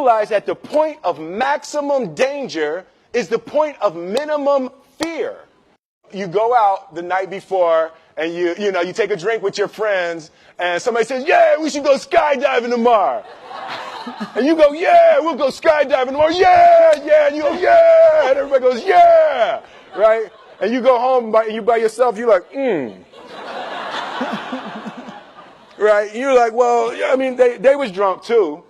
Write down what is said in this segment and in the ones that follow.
realize that the point of maximum danger is the point of minimum fear. You go out the night before and you take a drink with your friends and somebody says, yeah, we should go skydiving tomorrow. And you go, yeah, we'll go skydiving tomorrow. Yeah, yeah. And you go, yeah. And everybody goes, yeah. Right? And you go home by yourself. You're like, Right? And you're like, well, I mean, they was drunk too.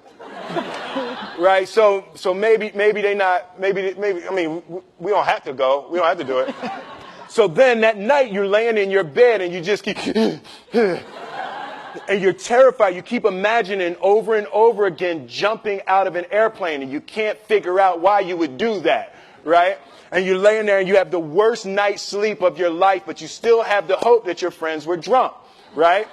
Right? So maybe they not, maybe, I mean, we don't have to go. We don't have to do it. So then that night you're laying in your bed and you just keep, and you're terrified. You keep imagining over and over again jumping out of an airplane and you can't figure out why you would do that, right? And you're laying there and you have the worst night's sleep of your life, but you still have the hope that your friends were drunk, right?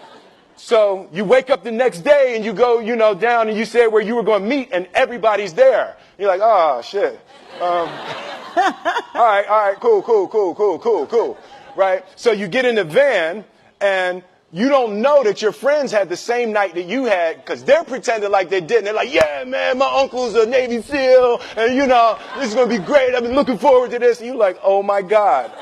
So you wake up the next day and you go, down and you say where you were going to meet and everybody's there. You're like, oh, shit. All right, cool. Right? So you get in the van and you don't know that your friends had the same night that you had because they're pretending like they didn't. They're like, yeah, man, my uncle's a Navy SEAL and, this is going to be great. I've been looking forward to this. And you're like, oh, my God.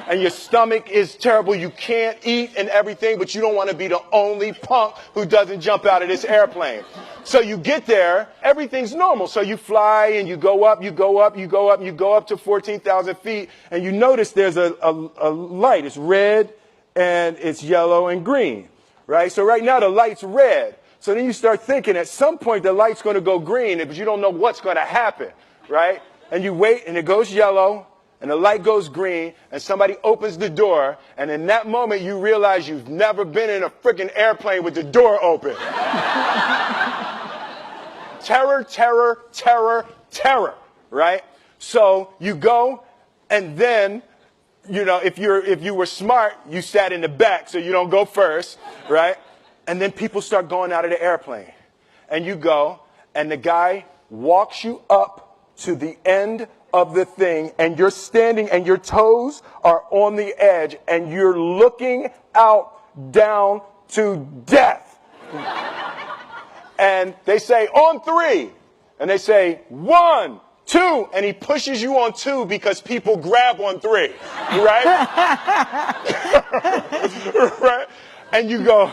And your stomach is terrible. You can't eat and everything, but you don't want to be the only punk who doesn't jump out of this airplane. So you get there, everything's normal. So you fly and you go up to 14,000 feet and you notice there's a light. It's red and it's yellow and green, right? So right now the light's red. So then you start thinking at some point the light's going to go green, but you don't know what's going to happen, right? And you wait and it goes yellow and the light goes green and somebody opens the door. And in that moment you realize you've never been in a freaking airplane with the door open. Terror, right? So you go and then, if you were smart, you sat in the back so you don't go first, right? And then people start going out of the airplane and you go and the guy walks you up to the end of the thing and you're standing and your toes are on the edge and you're looking out down to death. And they say, on 3. And they say, 1, 2. And he pushes you on 2 because people grab on 3. Right? Right? And you go,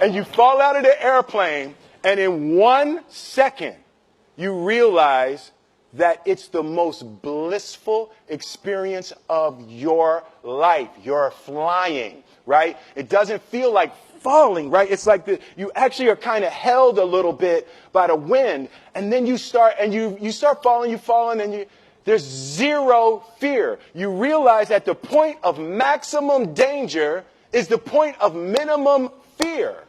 and you fall out of the airplane. And in 1 second, you realize that it's the most blissful experience of your life. You're flying, right? It doesn't feel like falling, right? It's like you actually are kind of held a little bit by the wind, and then you start falling, and there's zero fear. You realize that the point of maximum danger is the point of minimum fear.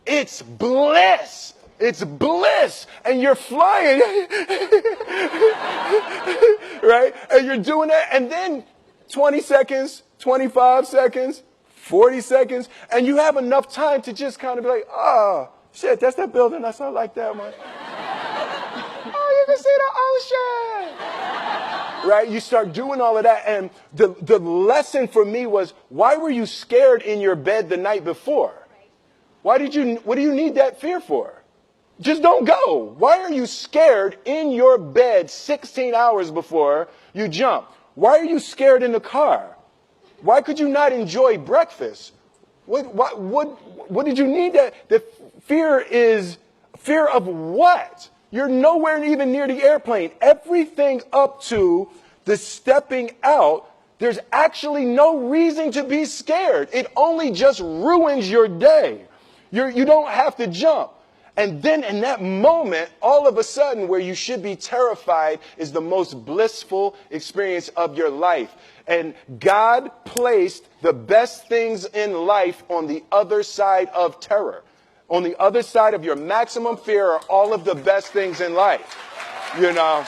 It's bliss. It's bliss. And you're flying. Right? And you're doing that. And then 20 seconds, 25 seconds, 40 seconds. And you have enough time to just kind of be like, oh, shit, that's that building. I saw like that one. Oh, you can see the ocean. Right? You start doing all of that. And the lesson for me was, why were you scared in your bed the night before? What do you need that fear for? Just don't go. Why are you scared in your bed 16 hours before you jump? Why are you scared in the car? Why could you not enjoy breakfast? What did you need that? The fear is fear of what? You're nowhere even near the airplane. Everything up to the stepping out, there's actually no reason to be scared. It only just ruins your day. You don't have to jump. And then in that moment, all of a sudden, where you should be terrified is the most blissful experience of your life. And God placed the best things in life on the other side of terror. On the other side of your maximum fear are all of the best things in life. You know.